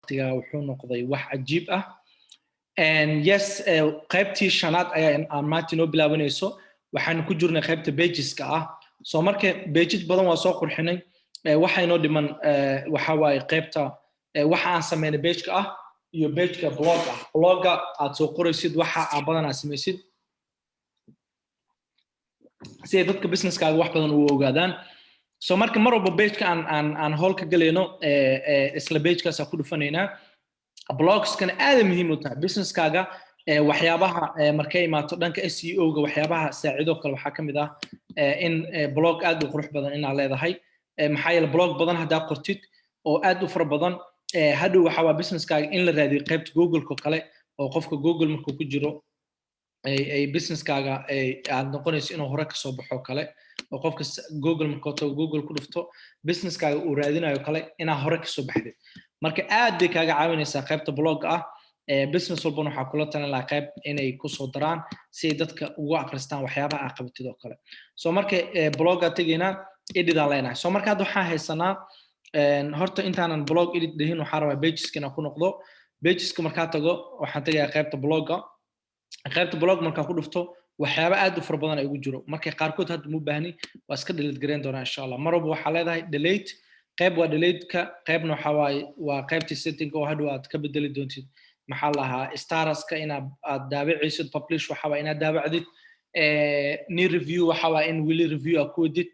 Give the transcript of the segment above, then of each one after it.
waqtiga wuxuu noqday wax cajiib ah and yes qaybtii shanaad ayaa maanta inoo bilaabanayso waxaan ku jirnay qaybta pageska ah soo marka pages badan waa soo qurxinay waxa inoo dhiman waxa waaye qaybta waxa aan sameynay pageka ah iyo pageka blogga aad soo qoraysid waxa aad badanaa samaysid si ay dadka businesskaaga wax badan u ogaadaan soo marka mar walba pageka aan howl ka galayno isla pagekaas aan ku dhufanaynaa blogskan aad muhiim u tahay businesskaaga waxyaabaha markay imaato dhanka SEO-ga waxyaabaha saacido kale waxa kamid ah in blog aad u qurux badan inaad leedahay maxaa yeelay blog badan hadaa qortid oo aad u fara badan hadhow waxa waa businesskaaga in la raadiyo qaybta Google-ka kale oo qofka Google markuu ku jiro ay businesskaaga aad noqonayso inuu hore ka soo baxo kale oo qofka Google markuu tago Google ku dhufto businesskaaga uu raadinayo kale inaa hore ka soo baxday marka aad bay kaaga caawinaysaa qaybta blog ah business walbana waxa kula talan la qayb inay ku soo daraan si dadka ugu akhristaan waxyaabaha aad qabatid oo kale soo marka blogga tagayna edit aan leenahay soo marka waxaan haysanaa horta intaanan blog edit dhahin waxaan rabaa pageska ku noqdo pageska marka tago waxaan tagayaa qaybta blogga qaybta blog marka ku dhufto waxyaabo aad u fara badan ay ugu jiro marka qaarkood hadda mu baahni waa iska delete gareyn doonaa insha Allah marba waxa leedahay delete qayb waa delete-ka qaybna waxa waaye waa qaybtii setting oo hadhow aad ka bedeli doontid maxaa lahaa statuska inaad daabacaysid publish waxa waa inaad daabacdid new review waxa waa in wili review aad ku wadid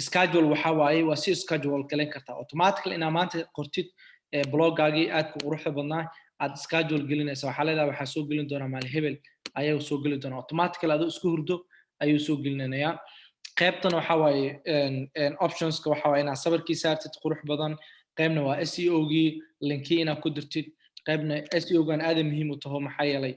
schedule waxa waaye waa si schedule galan kartaa automatically inaad maanta qortid bloggaagii aad ku quruxda badnaa aad schedule gelinaysa waxa leedahay waxa soo gelin doonaa maalin hebel ayuu soo gelin doonaa automatically aad isku hurdo ayuu soo gelinayaa qaybtan waxa waaye optionska waxa waaye inaad sawirkiisa saartid qurux badan qaybna waa SEO-gii linkii inaad ku dirtid qaybna SEO-gan aad muhiim u tahay maxaa yeelay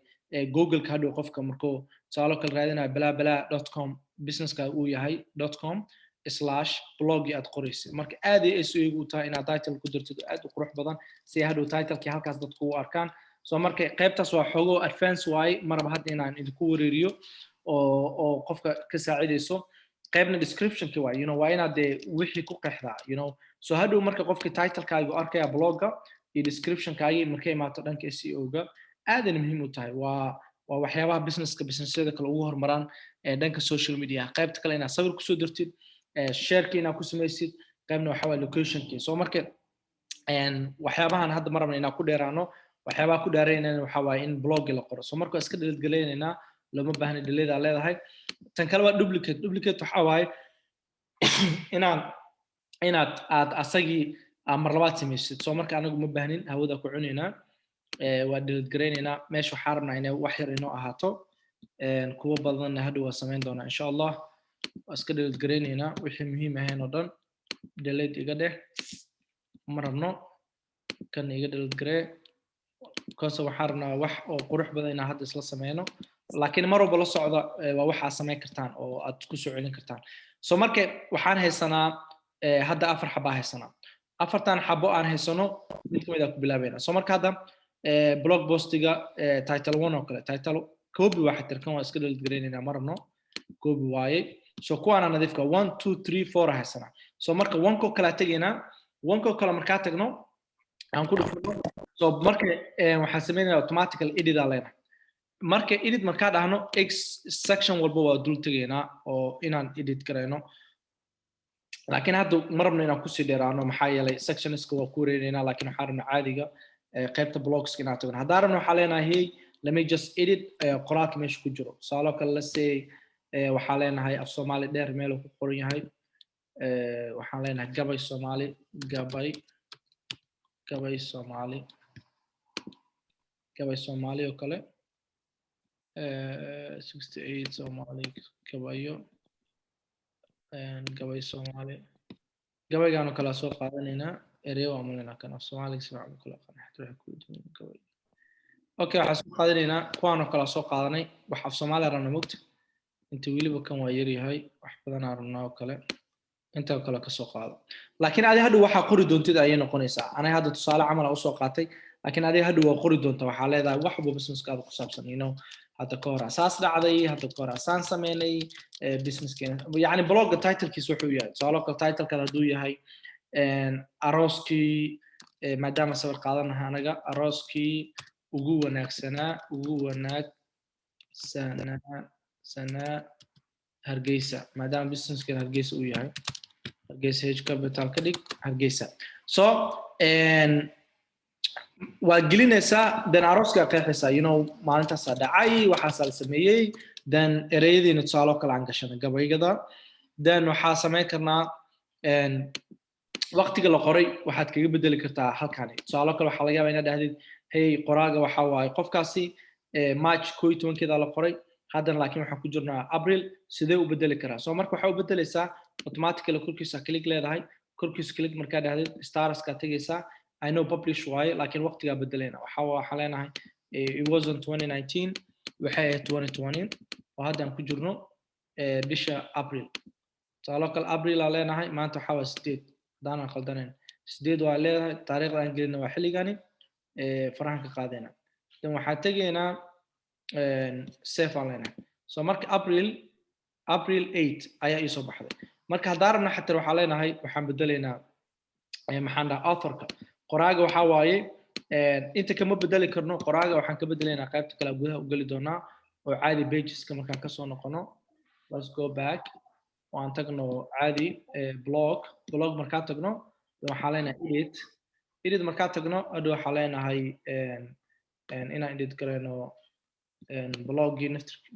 Google-ka hadhow qofka markuu tusaale kale raadinayo blabla.com businesska uu yahay .com/blog aad qoraysid marka aad ay SEO-gu u tahay inaad title ku dirtid aad u qurux badan si hadhow title-kii halkaas dadku u arkaan soo marka qaybtaas waa xogo advance waaye marba hadda inaan idinku wareeriyo oo qofka ka saacidayso qaybna description-ki waa waa inaad wixii ku qeexdaa soo hadhow marka qofka title-kaaga arkaya blogga iyo description-kaaga markay imaato dhanka SEO-ga aad ay muhiim u tahay waa waxyaabaha businessyada kale ugu hormaraan dhanka social media qaybta kale inaad sawir ku soo dirtid share-ki inaad ku samaysid qaybna waxa waa location-ki soo marka waxyaabahan hadda marabna inaad ku dheeraano waxyaabaha ku dheeraynayna waxa waa in blog la qoro soo marka iska delete galeynayna lama baahna delete leedahay tan kale waa duplicate waxa waaye inaad asagii mar labaad samaysid soo marka anagu ma baahnin hawada ku cunaynaa waa delete gareynaynaa meesha waxaan rabnaa inay wax yar inoo ahaato kuwa badanna hadhow waa samayn doonaa insha Allah waa iska delete gareynaynaa wixii muhiim ahayn oo dhan delete iga dheh ma rabno kan iga delete garee kaas waxaan rabnaa wax oo qurux badan inaan hadda isla sameyno laakiin mar walba la socda waa waxa aad samayn kartaan oo aad ku soo celin kartaan soo marka waxaan haysanaa hadda 4 xabo haysanaa 4tan xabo aan haysano mid kamid ah ku bilaabayna soo marka hadda blog postiga title 1 oo kale title copy waxa tirkan waa iska delete gareynayna marno copy waaye soo kuwana nadiifka 1 2 3 4 haysana soo marka 1 ko kala tagina 1 ko kala marka tagno aan ku dhufno soo marka waxa sameeynaa automatically edit aleena marka edit marka dhahno x section walba waa dul tagaynaa oo inaan edit gareyno laakiin hadda marabna inaan ku sii dheeraano maxaa yeelay sectionska waa ku wareereynaa laakiin waxaan rabnaa caadiga qaybta blogs inaan tagno haddaan rabno waxaa leenahay let me just edit qoraalka meesha ku jiro tusaale kale let's say waxaa leenahay af Soomaali dheer meel uu ku qoran yahay waxaan leenahay gabay Soomaali oo kale 68 Soomaali gabayo gabay Soomaali gabaygaan kala soo qaadanayna ereyo amalena kan Soomaali si fiican kala qanaxdo ku duwan gabay okay waxa soo qaadanayna kuwaan kala soo qaadanay wax af Soomaali rabna mugti inta wiliba kan waa yar yahay wax badan arnaa kale inta kale ka soo qaado laakiin adiga hadda waxa qori doontid ayay noqonaysaa ana hadda tusaale camal u soo qaatay laakiin adiga hadda waa qori doontaa waxa leedahay wax walba businesskaada ku saabsan hadda ka hor asaas dhacday hadda ka hor asaan sameynay businesskeena yani blogga title-kiisa wuxuu yahay tusaale kale title-ka haduu yahay arooskii maadaama sawir qaadanaha anaga arooskii ugu wanaagsanaa Hargeysa maadaama businesskan Hargeysa uu yahay Hargeysa H capital ka dhig Hargeysa so waa gelinaysaa then arooska qeexaysaa maalintaas dhacay waxaas la sameeyay then ereyadiina tusaalo kale aan gashana gabaygada then waxaa sameyn karnaa waqtiga la qoray waxaad kaga bedeli kartaa halkani tusaalo kale waxaa laga yaabaa inaad dhahdid hey qoraaga waxa waaye qofkaasi March 12 la qoray haddana laakiin waxaan ku jirnaa April sidee u bedeli karaa so marka waxa u bedelaysaa automatically korkiisa click leedahay korkiisa click markaa dhahdid stars ka tagaysaa I know publish waaye laakiin waqtiga bedelayna waxa leenahay it wasn't 2019 waxay 2020 oo hadda aan ku jirno bisha April tusaalo kale April la leenahay maanta waxa waa 8 daanan khaldanayn 8 waa leedahay taariikhda aan gelina waa xilligani farahanka qaadayna dan waxa tageena save aan leenahay so marka April 8 ayaa ii soo baxday marka hadaarna xataa waxa leenahay waxaan bedelaynaa maxaan dhahaa authorka qoraaga waxa waaye inta kama bedeli karno qoraaga waxaan ka bedelaynaa qaybta kale gudaha u gali doonaa oo caadi pageska markaan ka soo noqono let's go back waan tagno caadi blog markaan tagno waxaa leenahay edit markaan tagno adoo waxaa leenahay inaan edit gareyno bloggi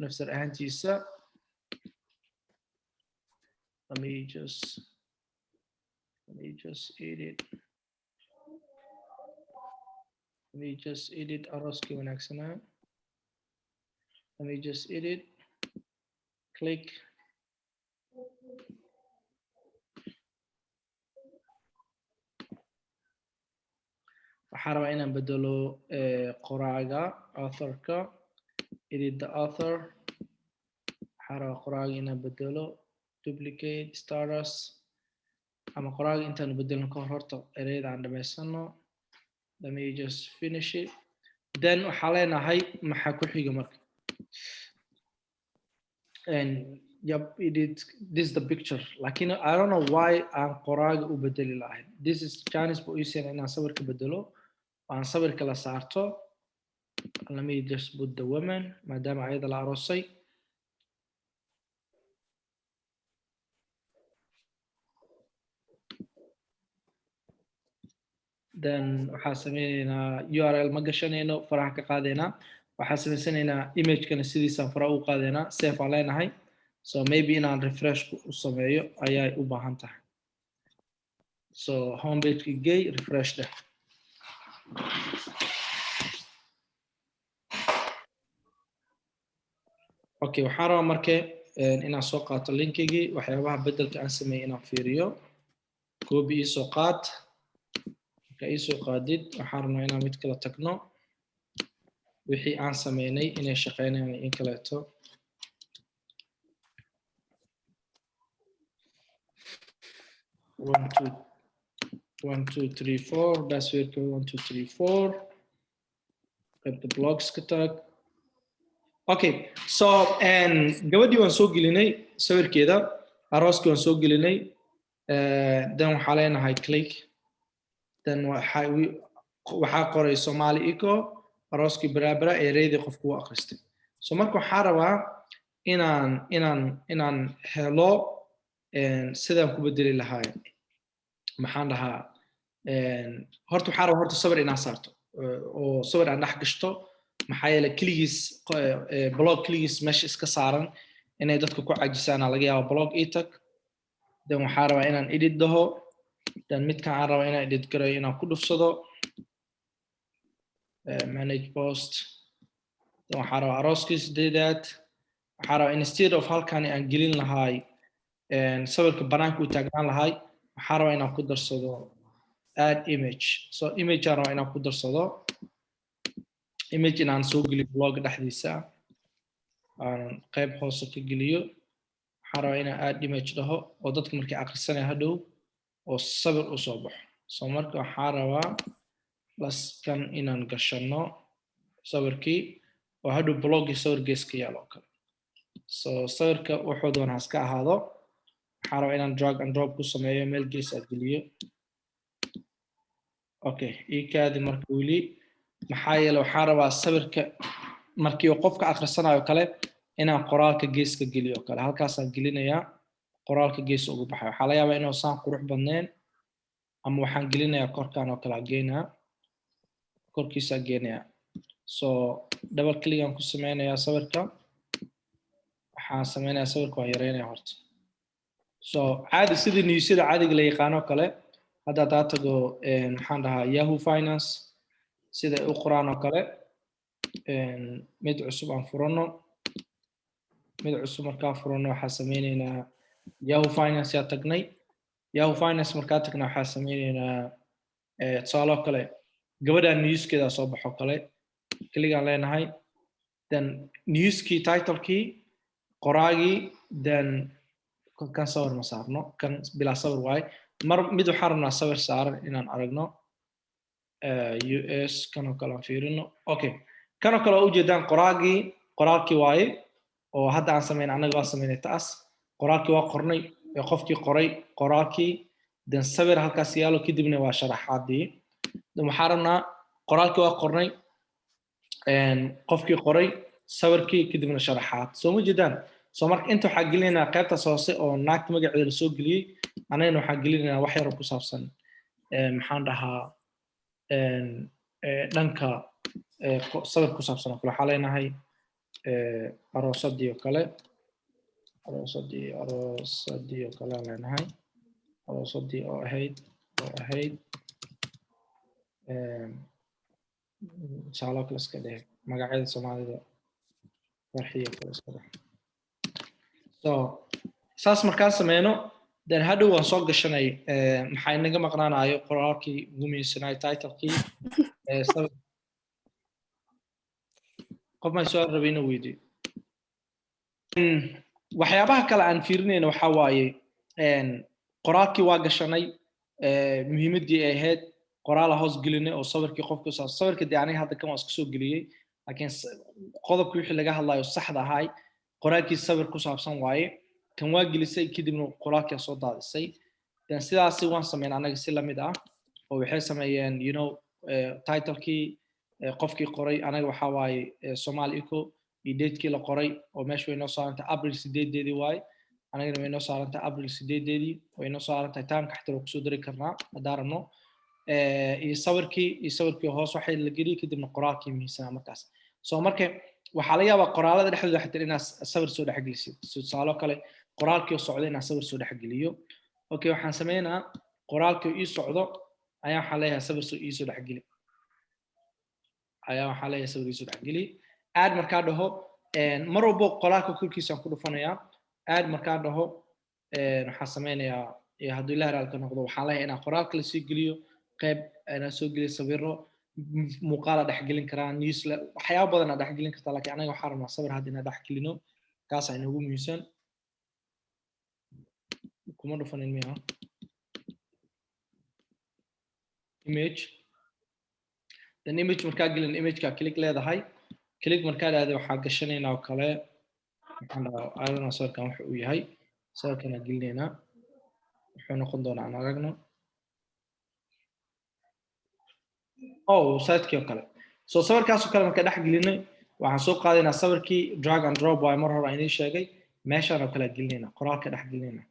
nafsir ahaantiisa let me just edit arooski wanaagsanaa let me just edit click waxaan rabaa inaan bedelo qoraaga authorka edit the author waxaan rabaa qoraaga inaan bedelo duplicate stars ama qoraaga intaan bedelno ka hor horta ereyada aan dhamaysano let me just finish it then waxaa leenahay maxaa ku xiga marka and yep this is the picture laakiin I don't know why aan qoraaga u bedeli lahayn this is Chinese position inaan sawirka bedelo aan sawirka la saarto let me just put the woman maadaama ayada la aroosay then waxaa sameynaynaa URL ma gashanayno faraha ka qaadaynaa waxaa sameysanaynaa image-kana sidiisaan faraha u qaadaynaa save aan leenahay so maybe inaan refresh u sameeyo ayay u baahan tahay so homepage-ki gay refresh dheh okay waxaan rabaa marka inaan soo qaato linkigii waxyaabaha bedelka aan sameeyay inaan fiiriyo copy ii soo qaad soo qaadid waxaan rabnaa inaan mid kala tagno wixii aan sameynay inay shaqeynayaan in kaleeto one two three four that's where 1 2 3 4 get the blogs ka tag okay so gabadhii waan soo gelinay sawirkeeda arooskii waan soo gelinay then waxaa leenahay click then waxaa qoray Somali Eco arooskii barabara ereyadii qofku u akhristay so marka waxaa rabaa inaan helo sidaan ku bedeli lahaa maxaan dhahaa horta waxaa rabaa horta sawir inaan saarto oo sawir aan dhex gashto maxaa yeelay keligiis blog keligiis meesha iska saaran inay dadka ku cajisaana laga yaabo blog etag then waxaa rabaa inaan edit daho then midkan aan rabaa inaan edit gareeyo inaan ku dhufsado manage post then waxaa rabaa arooskii sideedaad waxaa rabaa instead of halkani aan gelin lahaay sawirka banaanka u taagnaan lahaay waxaa rabaa inaan ku darsado add image so image aan rabaa inaan ku darsado image inaan soo geliyo blog dhexdiisa aan qayb hoose ka geliyo waxaan rabaa inaan add image dhaho oo dadka markay akhrisanaya hadhow oo sawir u soo baxo so marka waxaan rabaa laskan inaan gashano sawirkii oo hadhow blogii sawir geeska yaalo kale so sawirka wuxuu doonaa iska ahaado waxaan rabaa inaan drag and drop ku sameeyo meel gees aad geliyo okay ikaadi marka wili maxaa yeelay waxaan rabaa sawirka markii uu qofka akhrisanayo kale inaan qoraalka geeska geliyo kale halkaasaan gelinayaa qoraalka gees ugu baxay waxaa laga yaabaa inuu saan qurux badneen ama waxaan gelinayaa korkaan oo kale geynaa korkiisa geenayaa so double click aan ku sameynayaa sawirka waxaan sameynayaa sawirka waan yareynayaa horta so caadi sidii newsida caadiga la yaqaano kale hadda taa tago maxaan dhahaa Yahoo Finance sida u qoraan oo kale mid cusub aan furano mid cusub markaa furano waxaan sameynaynaa Yahoo Finance yaa tagnay Yahoo Finance markaa tagna waxaan sameynaynaa tusaale kale gabadha newskeeda soo baxo kale kligaan leenahay then newskii titlekii qoraagii then kan sawir ma saarno kan bilaa sawir waay mar mid waxaan rabnaa sawir saaran inaan aragno US kanoo kale aan fiirino okay kanoo kale u jeedaan qoraalkii waaye oo hadda aan sameyn anaga waa sameynay taas qoraalkii waa qornay qofkii qoray qoraalkii then sawir halkaas yaalo kadibna waa sharaxaadii waxaan rabnaa qoraalkii waa qornay qofkii qoray sawirkii kadibna sharaxaad soo ma jeedaan soo marka inta waxaa gelinaynaa qaybtaas hoose oo naagta magaceeda la soo geliyey anagana waxaan gelinaynaa wax yar oo ku saabsan maxaan dhahaa dhanka sawir ku saabsan oo kale waxaa leenahay aroosadii oo kale aroosadii oo kale aan leenahay aroosadii oo ahayd tusaale kale iska dheh magacyada soomaalida farxiyo kale iska dheh so saas markaan sameyno then hadhow waan soo gashanay maxaa inaga maqnaanayo qoraalkii ugu muhiimsanay titlekii qof ma soo rabay inuu weydiiyo waxyaabaha kale aan fiirinayna waxaa waaye qoraalkii waa gashanay muhiimadii ay ahayd qoraal hoos gelinay oo sawirkii qofka sawirka dee aniga hadda kan waa iska soo geliyey laakiin qodobkii wixii laga hadlayo saxda ahay qoraalkii sawir ku saabsan waaye kan waa gelisay kadibna qoraalkii soo daadisay then sidaasi waan sameyn anaga si lamid ah oo waxay sameeyeen you know titlekii qofkii qoray anaga waxaa waaye Somali Eco iyo datekii la qoray oo meesha way noo saarantay April 8deedii waaye anagana way noo saarantay April 8deedii way noo saarantay taamka xataa ku soo dari karnaa hadaarno iyo sawirkii hoos waxay la geliyay kadibna qoraalkii miisana markaas soo marka waxaa laga yaabaa qoraalada dhexdooda xitaa inaad sawir soo dhexgelisid tusaale kale qoraalkii socdo inaad sawir soo dhexgeliyo okay waxaan sameynaa qoraalkii ii socdo ayaa waxaan leeyahay sawir ii soo dhexgeli aad markaa dhaho mar walbo qoraalka korkiisa aan ku dhufanayaa aad markaa dhaho waxaan sameynayaa hadduu ilaahay raalka noqdo waxaan leeyahay inaan qoraalka la sii geliyo qayb ana soo geliyo sawiro muuqaal dhexgelin karaa news waxyaabo badan aad dhexgelin kartaa laakiin anaga waxaan rabnaa sawir hadda inaan dhexgelino kaas ay nagu muhiimsan kuma dhufanin miya image then image markaa gelin image-ka click leedahay click markaa leedahay waxaa gashanaynaa oo kale waxaan dhahaa sawirkan waxa uu yahay sawirkan aan gelinaynaa wuxuu noqon doonaa aan aragno site-kii oo kale so sawirkaas oo kale markaa dhex gelinay waxaan soo qaadaynaa sawirkii drag and drop waa mar hore aan sheegay meeshaan oo kale gelinaynaa qoraalka dhex gelinaynaa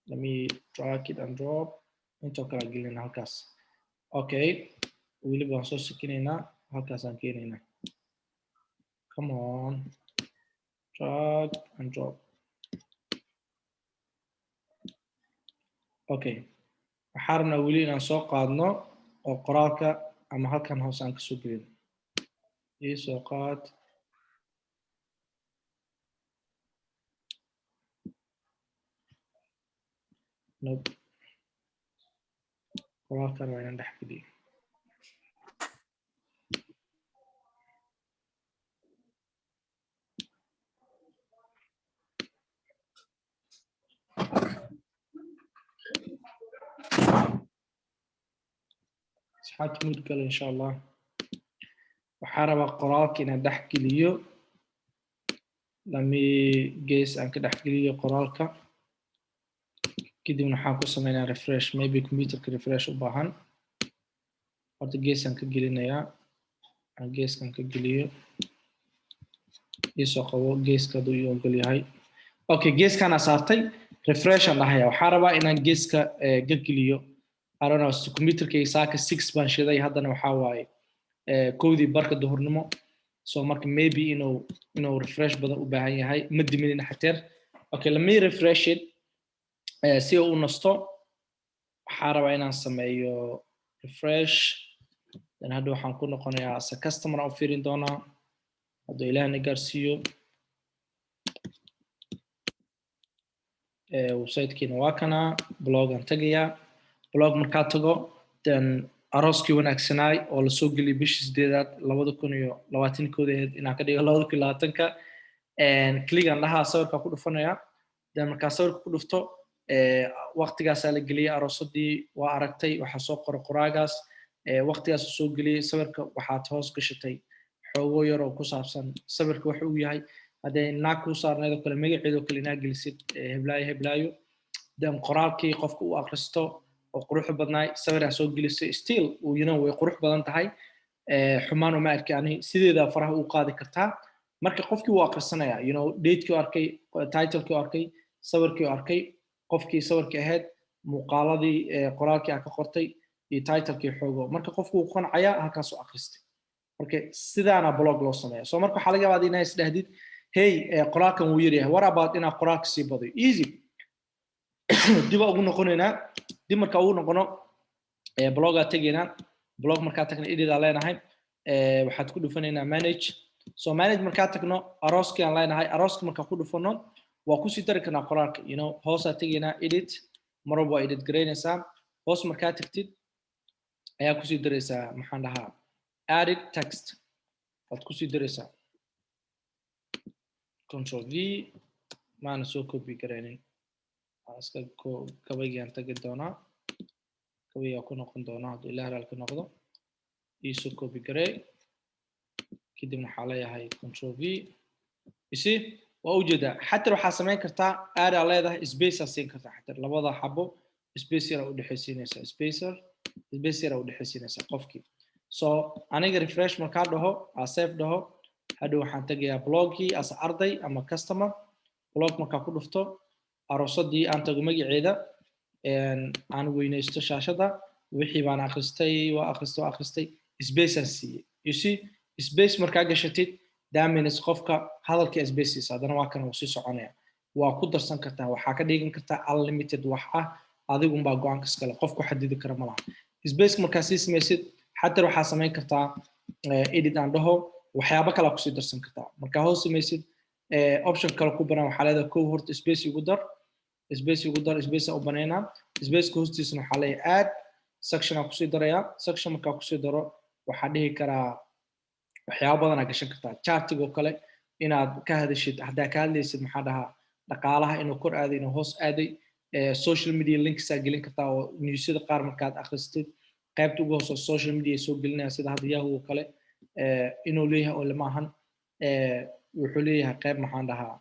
let me drag it and drop inta kale gelinaynaa halkaas okay weliba waan soo sikinaynaa halkaas aan keenaynaa come on drag and drop okay waxaan rabnaa weli inaan soo qaadno oo qoraalka ama halkan hoos aan ka soo gelin soo qaad nope qoraalkan waa inaan dhex geliyo حاجة مدقل إن شاء الله وحارب قرالك إن دحك ليو لمي جيس أنك دحك ليو قرالك كده من حاكو سمينا ريفرش maybe كمبيوتر كريفرش وباهن horta geeskan ka gelinayaa geeskan ka geliyo isoo qabo geeska haduu ii ogol yahay okay geeskana saartay refresh aan dhahaya waxaan rabaa inaan geeska geliyo I don't know computerkay saaka 6 baan shiday haddana waxaa waaye koodii barka duhurnimo so marka maybe inuu refresh badan u baahan yahay ma dimin xateer okay let me refresh it si uu nasto waxaan rabaa inaan sameeyo refresh dan hadda waxaan ku noqonayaa as a customer aan fiirin doonaa hadduu ilaahna gaarsiiyo website-kiina waa kana blog aan tagayaa blog markaa tago then arooskii wanaagsanaay oo la soo geliyay bishii 8aad 2021 inaan ka dhigo 2020ka click aan dhahaa sawirka ku dhufanaya then markaa sawirka ku dhufto waqtigaas la geliyay aroosadii waa aragtay waxa soo qoray qoraagaas waqtigaas soo geliyay sawirka waxaad hoos gashatay xogo yar oo ku saabsan sawirka waxa uu yahay hadee naag ku saarneedo kale magaceedo kale inaad gelisid heblaayo dan qoraalkii qofka uu akhristo oo qurux badnaay sawirka soo gelisay still uu way qurux badan tahay xumaan uma arkani sideeda faraha uu qaadi kartaa marka qofkii uu akhrisanaya date-kii arkay title-kii arkay sawirkii arkay qofkii sawirka ahayd muuqaaladii qoraalkii ka qortay iyo title-kii xogo marka qofku uu qancaya halkaas uu akhristay marka sidaana blog loo sameeyo soo marka waxa laga yaabaa inaad isdhahdid hey qoraalkan wuu yiraahdaa what about ina qoraalka sii badiyo easy dib ugu noqonaynaa dib marka ugu noqono bloga tagina blog marka tagna edit aan leenahay waxaad ku dhufanaynaa manage so manage marka tagno arooski aan leenahay arooski marka ku dhufano waa ku sii dari karnaa qoraalka hoos aad tagina edit marba waa edit gareynaysaa hoos marka tagtid ayaa ku sii daraysaa maxaan dhahaa added text waad ku sii daraysaa control v maana soo copy gareynay aska kabaygaan tagi doonaa kabayga ku noqon doonaa hadduu ilaa halka noqdo soo copy garey kadibna waxaa leeyahay control v isi waa ujeedaa xataa waxaa samayn kartaa add aa leedahay space aa siin kartaa xataa labada xabo space yar u dhexaysiinaysaa space yar u dhexaysiinaysaa qofkii so aniga refresh markaa dhaho save dhaho hadhow waxaan tagayaa blogii as arday ama customer blog markaa ku dhufto aroosadii aan tago magaceeda aan weynaysto shaashada wixii baan akhristay space aan siiyey you see space markaa gashatid damines qofka hadalka space haddana waa kan uu sii soconaya waa ku darsan kartaa waxaa ka dhigan kartaa unlimited wax adigu baa go'aan iskale qofku xadidi kara ma laha space markaa sii samaysid xataa waxaa samayn kartaa edit aan dhaho waxyaabo kale ku sii darsan kartaa marka hoos samaysid option kale ku banaan waxaa leedahay kow horta space ugu dar space u banaynaa space hoostiisana waxaa leeyahay add section aan kusii darayaa section markaa kusii daro waxaa dhihi karaa waxyaabo badan aad gashan kartaa chartigoo kale inaad ka hadashid haddaa ka hadlaysid maxaa dhahaa dhaqaalaha inuu kor aaday inuu hoos aaday social media links aad gelin kartaa oo newsyada qaar markaad akhristid qaybta ugu hoose social media soo gelinaya sida hadda yahoo kale inuu leeyahay oo lama ahan wuxuu leeyahay qayb maxaan dhahaa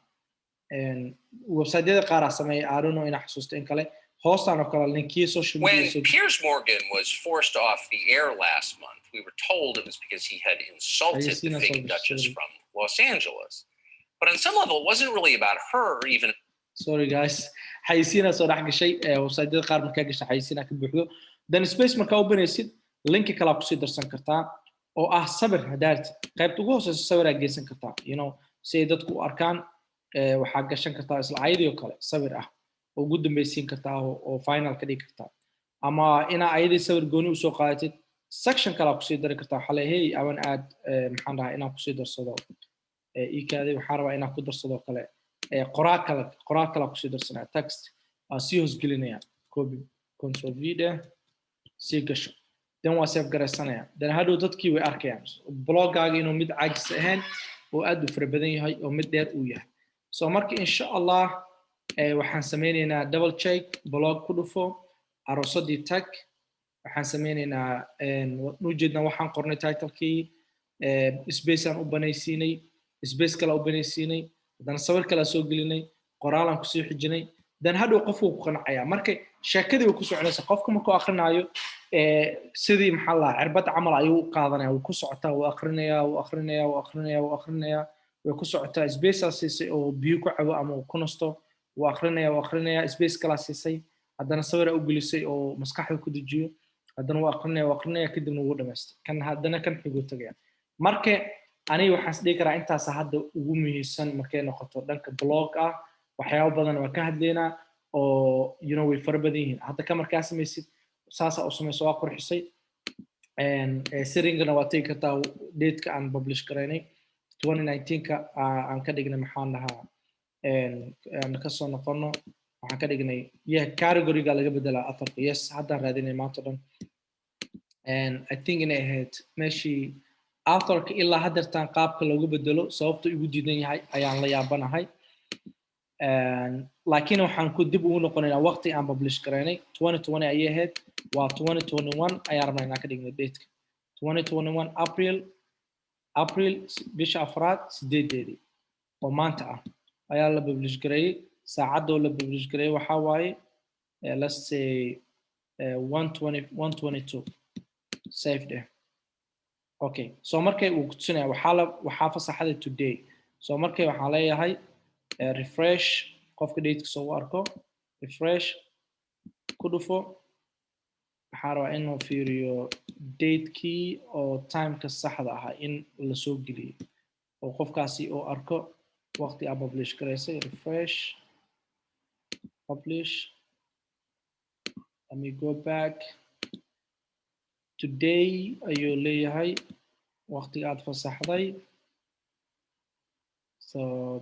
website-yada qaar sameeyay I don't know ina xasuusto in kale hoostaan oo kale linkii social media When Piers Morgan was forced off the air last month, we were told it was because he had insulted the fake Duchess from Los Angeles. But on some level, it wasn't really about her even. Sorry guys, xayisiina soo dhax gashay website-yada qaar markaa gashay xayisiina ka buuxdo dan space markaa u banaysid linki kale ku sii darsan kartaa oo sabir hadaad qaybta ugu hooseysa sawir aad geysan kartaa si ay dadku u arkaan waxaa gashan kartaa isla ayadii oo kale sawir oo ugu dambaysiin kartaa oo final ka dhigi kartaa ama ina ayadii sawir gooni u soo qaadatid section kale ku sii dari kartaa waxa leeyahay awan aad maxaan dhahaa inaan ku sii darsado kaadi waxaan rabaa inaan ku darsado kale qoraal kale ku sii darsanaa text sii hoos gelinaya copy control v sii gasho dan waa save garaysanaya dan hadhow dadkii way arkayaan blogaaga inuu mid caajis ahayn oo aad u fara badan yahay oo mid dheer uu yahay so marka insha allah waxaan sameynaynaa double check blog ku dhufo aroosadii tag waxaan sameynaynaa ujeedna waxaan qornay titlekii space aan u banaysiinay space kale u banaysiinay dan sawir kale soo gelinay qoraalaan kusii xijinay dan hadhow qofku ku qancaya marka sheekadii ku soconaysa qofka markuu akhrinayo sidii maxaa la cirbad camal ayuu qaadanaya uu ku socotaa uu akhrinayaa way ku socotaa space siisay oo biyo ku cabo ama uu ku nasto uu akhrinayaa space kala siisay haddana sawir u gelisay oo maskaxda ku dejiyo haddana uu akhrinayaa kadibna uu dhameystay kan haddana kan xigu tagaya marka aniga waxaan isdhihi karaa intaas hadda ugu muhiimsan markay noqoto dhanka blog ah waxyaabo badan waa ka hadlaynaa oo way fara badan yihiin hadda ka markaa samaysid saasa u samayso waa qurxisay seringana waa tegi kartaa date-ka aan publish garaynay 2019ka aan ka dhignay maxaan dhahaa aan ka soo noqono waxaan ka dhignay category-ga laga bedelaa authorka yes haddaan raadinay maanta dhan I think inay ahayd meeshii authorka ilaa haddeertaan qaabka loogu bedelo sababta igu diidan yahay ayaan la yaabanahay laakiin waxaan ku dib ugu noqonaynaa waqti aan publish garaynay 2020 ayay ahayd waa 2021 ayaan rabnaa inaan ka dhigno date-ka 2021 April bisha afraad 8 oo maanta ah ayaa la publish gareeyay saacadoo la publish gareeyay waxaa waaye let's say 122 safe day okay so markay uu kutusinaya waxaa fasaxada today so markay waxaan leeyahay refresh qofka date-ka soo arko refresh ku dhufo waxaa rabaa inuu fiiriyo date-kii oo time-ka saxda ahaa in la soo geliyay oo qofkaasi oo arko waqti aan publish garaysay refresh publish let me go back today ayuu leeyahay waqti aad fasaxday so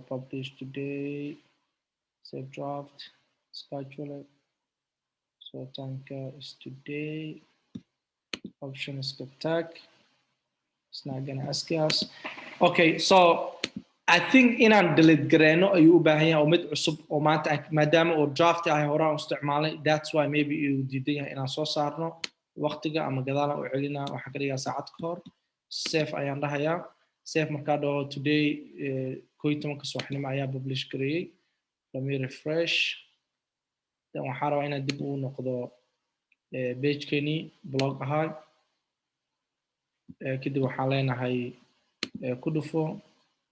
publish today save draft schedule it so time is today option is tag it's not gonna ask us okay so I think inaan delete gareyno ayuu u baahan yahay oo mid cusub oo maanta maadaama oo draft ah hore aan isticmaalay that's why maybe uu diidan yahay inaan soo saarno waqtiga ama gadaal u celinaa waxaan ka dhigaa saacad ka hor save ayaan dhahayaa save markaa dhaho today 11 subaxnimo ayaa publish gareeyay let me refresh then waxaan rabaa inaan dib ugu noqdo page-keeni blog ahaa kadib waxaan leenahay ku dhufo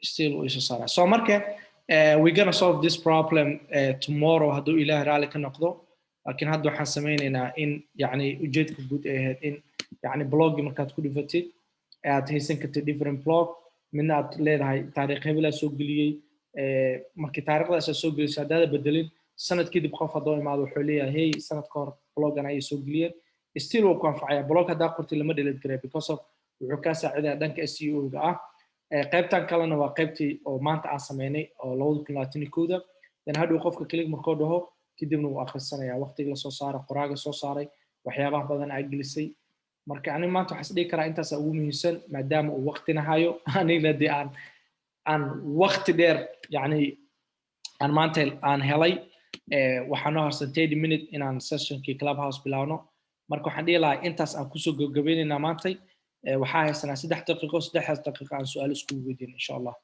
still we soo saaraa so marka we're gonna solve this problem tomorrow hadduu ilaahay raali ka noqdo laakiin hadda waxaan sameynaynaa in yani ujeedka guud ay ahayd in yani bloggi markaad ku dhufatid aad haysan kartid different blog midna aad leedahay taariikh hebel soo geliyey markii taariikhdaas soo gelisay haddaad bedelin sanad kadib qof haddoo imaado wuxuu leeyahay hey sanad ka hor bloggan ayay soo geliyeen still wuu ku anfacayaa blog haddaa qortid lama delete garay because of wuxuu kaa saacidayaa dhanka SEO-ga ah qaybtan kalena waa qaybtii oo maanta aan sameynay oo 2021 dan hadhow qofka click markuu dhaho kadibna uu akhrisanayaa waqtiga la soo saaray qoraaga soo saaray waxyaabaha badan ay gelisay marka ani maanta waxaan isdhihi karaa intaas ugu muhiimsan maadaama uu waqtina hayo anigna dee aan waqti dheer yani aan maanta aan helay waxaan noo harsan 30 minute inaan sessionkii clubhouse bilaawno marka waxaan dhihi lahaa intaas aan kusoo gabagabaynaynaa maantay waxaa haysanaa 3 daqiiqo aan su'aalo isku weydiin insha Allah